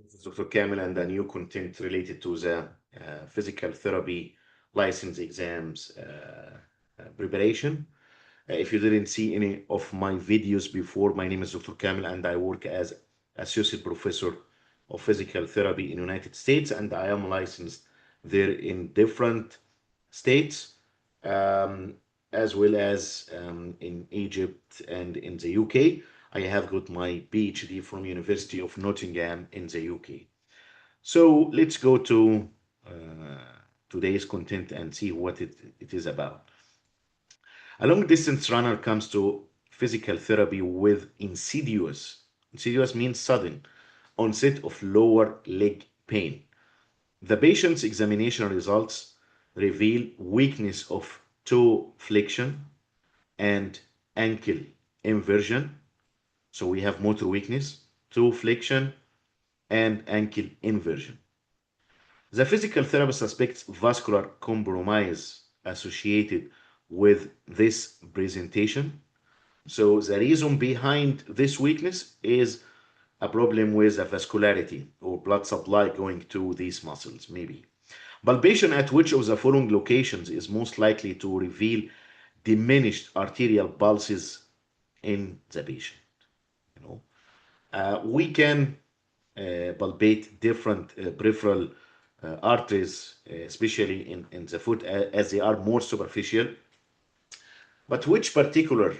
This is Dr. Kamel and a new content related to the physical therapy license exams preparation. If you didn't see any of my videos before, my name is Dr. Kamel and I work as Associate Professor of Physical Therapy in United States, and I am licensed there in different states, um, as well as in Egypt and in the UK. I have got my PhD from University of Nottingham in the UK. So let's go to today's content and see what it is about. A long distance runner comes to physical therapy with insidious means sudden, onset of lower leg pain. The patient's examination results reveal weakness of toe flexion and ankle inversion. So we have motor weakness, toe flexion, and ankle inversion. The physical therapist suspects vascular compromise associated with this presentation. So the reason behind this weakness is a problem with the vascularity or blood supply going to these muscles, maybe. Palpation at which of the following locations is most likely to reveal diminished arterial pulses in the patient? You know, we can palpate different peripheral arteries, especially in the foot, as they are more superficial. But which particular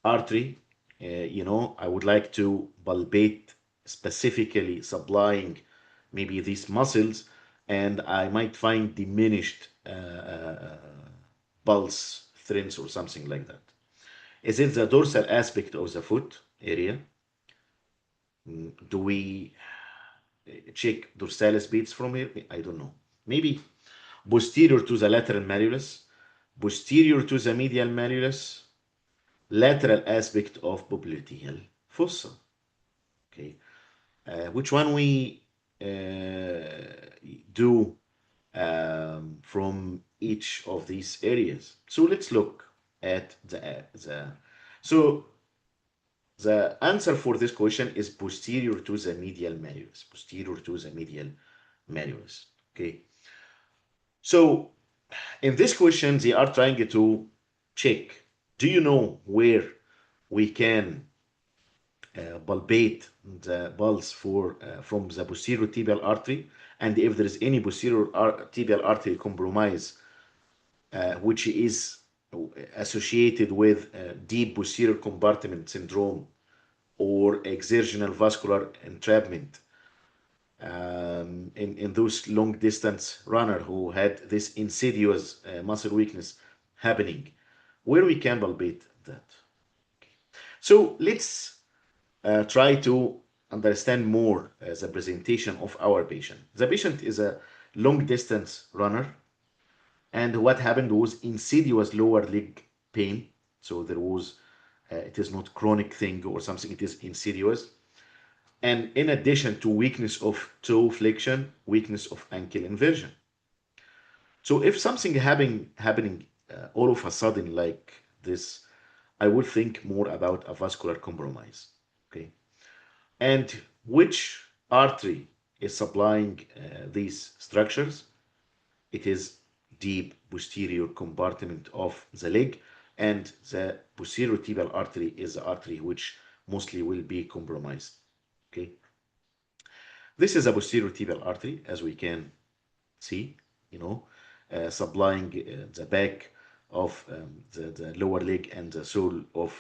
artery, I would like to palpate specifically supplying maybe these muscles, and I might find diminished pulse strength or something like that. Is it the dorsal aspect of the foot area? Do we check dorsalis beats from here? I don't know. Maybe posterior to the lateral malleolus, posterior to the medial malleolus, lateral aspect of popliteal fossa. Okay, which one we do from each of these areas? So let's look at the so the answer for this question is posterior to the medial malleolus. Posterior to the medial malleolus. Okay. So in this question, they are trying to check. Do you know where we can palpate the pulse for from the posterior tibial artery, and if there is any posterior tibial artery compromise, which is associated with deep posterior compartment syndrome or exertional vascular entrapment in those long distance runner who had this insidious muscle weakness happening, where we can palpate that. So let's try to understand more the presentation of our patient. The patient is a long distance runner, and what happened was insidious lower leg pain. So there was, it is not chronic thing or something, it is insidious. And in addition to weakness of toe flexion, weakness of ankle inversion. So if something happening all of a sudden like this, I would think more about a vascular compromise. Okay, and which artery is supplying these structures? It is deep posterior compartment of the leg, and the posterior tibial artery is the artery which mostly will be compromised. Okay, this is a posterior tibial artery, as we can see, supplying the back of the lower leg and the sole of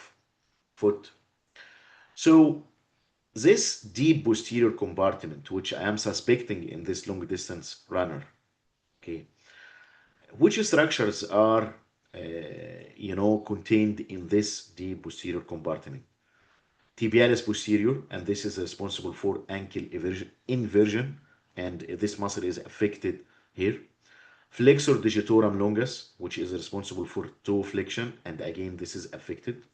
foot. So this deep posterior compartment, which I am suspecting in this long distance runner, okay, which structures are, contained in this deep posterior compartment? Tibialis posterior, and this is responsible for ankle inversion, and this muscle is affected here. Flexor digitorum longus, which is responsible for toe flexion, and again this is affected.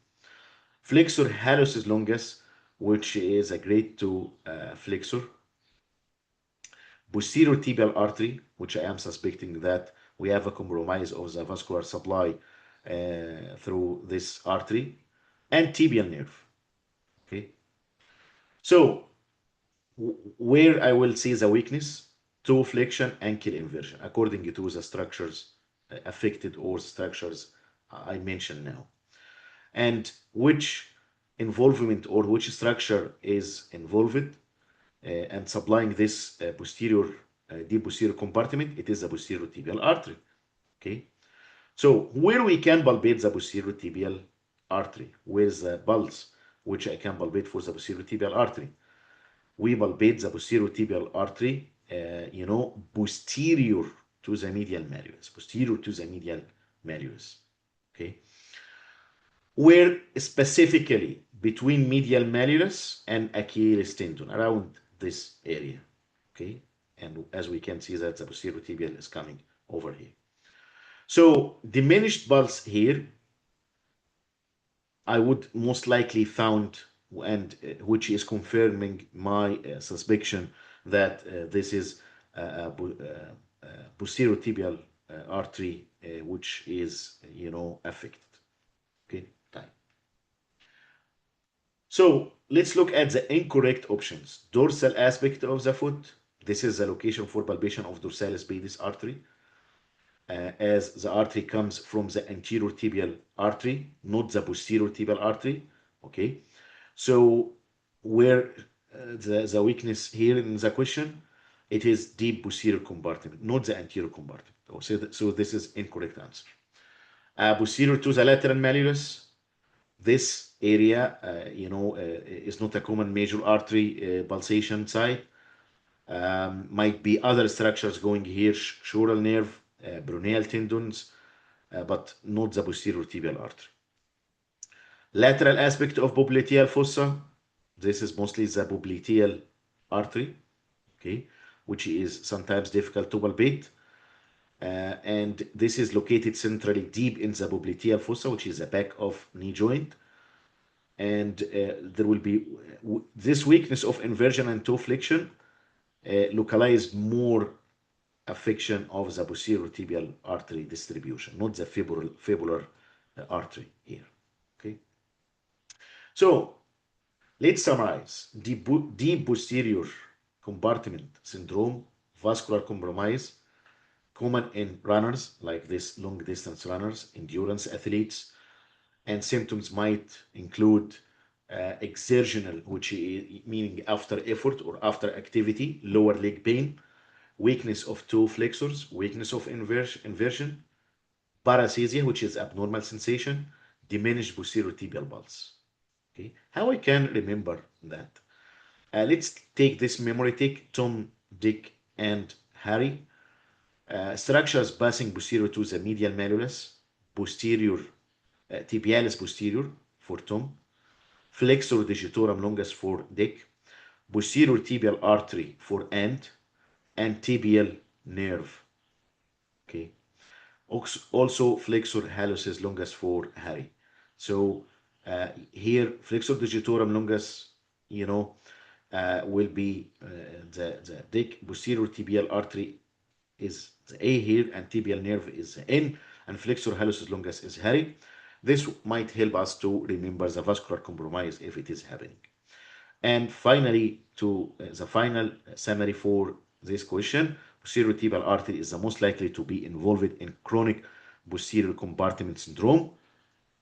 Flexor hallucis longus, which is a grade 2 flexor. Posterior tibial artery, which I am suspecting that we have a compromise of the vascular supply through this artery, and tibial nerve. Okay, so where I will see the weakness, toe flexion, ankle inversion, according to the structures affected or structures I mentioned now. And which involvement or which structure is involved and supplying this posterior, deep posterior compartment, it is the posterior tibial artery. Okay. So where we can palpate the posterior tibial artery, where's the pulse, which I can palpate for the posterior tibial artery? We palpate the posterior tibial artery, posterior to the medial malleus, posterior to the medial malleus. Okay, where specifically between medial malleus and Achilles tendon, around this area. Okay, and as we can see that the posterior tibial is coming over here. So diminished pulse here, I would most likely found, and which is confirming my suspicion that this is posterior tibial artery, which is, affected. Okay, time. So let's look at the incorrect options. Dorsal aspect of the foot. This is the location for palpation of dorsalis pedis artery, as the artery comes from the anterior tibial artery, not the posterior tibial artery. Okay, so where the weakness here in the question, it is deep posterior compartment, not the anterior compartment. So this is incorrect answer. Posterior to the lateral malleus, this area, is not a common major artery pulsation site. Might be other structures going here, choral nerve, peroneal tendons, but not the posterior tibial artery. Lateral aspect of popliteal fossa, this is mostly the popliteal artery, okay, which is sometimes difficult to palpate. And this is located centrally deep in the popliteal fossa, which is the back of knee joint. And there will be this weakness of inversion and toe flexion localize more affection of the posterior tibial artery distribution, not the fibular artery here. Okay. So let's summarize. Deep posterior compartment syndrome, vascular compromise, common in runners like this long distance runners, endurance athletes, and symptoms might include exertional, which is meaning after effort or after activity, lower leg pain, weakness of toe flexors, weakness of inversion, paresthesia, which is abnormal sensation, diminished posterior tibial pulse. Okay, how I can remember that? Let's take this memory tick: Tom, Dick, and Harry. Structures passing posterior to the medial malleus, posterior, tibialis posterior for Tom, flexor digitorum longus for Dick, posterior tibial artery for and tibial nerve. Okay. Also flexor hallucis longus for Harry. So here flexor digitorum longus, will be the Dick. Posterior tibial artery is the A here, and tibial nerve is the N, and flexor hallucis longus is Harry. This might help us to remember the vascular compromise if it is happening. And finally, to the final summary for this question, posterior tibial artery is the most likely to be involved in chronic posterior compartment syndrome,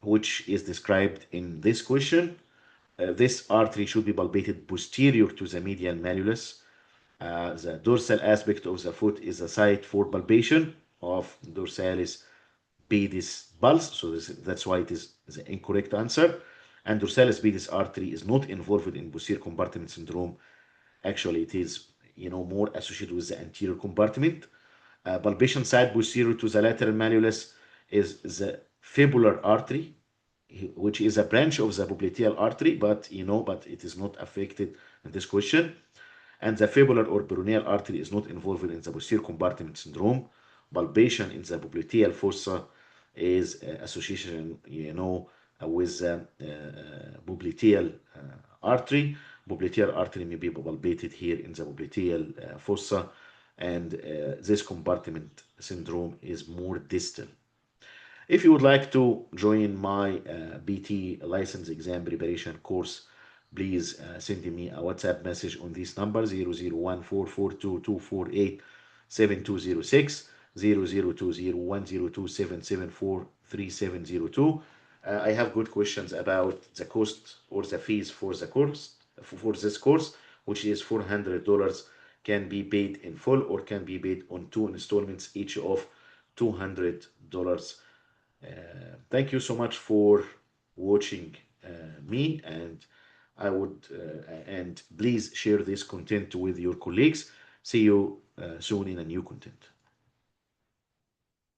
which is described in this question. This artery should be palpated posterior to the medial malleus. The dorsal aspect of the foot is a site for palpation of dorsalis pedis pulse, so that's why it is the incorrect answer. And dorsalis pedis artery is not involved in posterior compartment syndrome. Actually, it is, more associated with the anterior compartment. Palpation side posterior to the lateral malleus is the fibular artery, which is a branch of the popliteal artery, but it is not affected in this question. And the fibular or peroneal artery is not involved in the posterior compartment syndrome. Palpation in the popliteal fossa is association, with the popliteal artery. Popliteal artery may be palpated here in the popliteal fossa, and this compartment syndrome is more distal. If you would like to join my BT license exam preparation course please send me a WhatsApp message on this number 00144224872006 00201027743702. I have good questions about the cost or the fees for the course for this course, which is $400, can be paid in full or can be paid on two installments, each of $200. Thank you so much for watching me, and I would and please share this content with your colleagues. See you soon in a new content.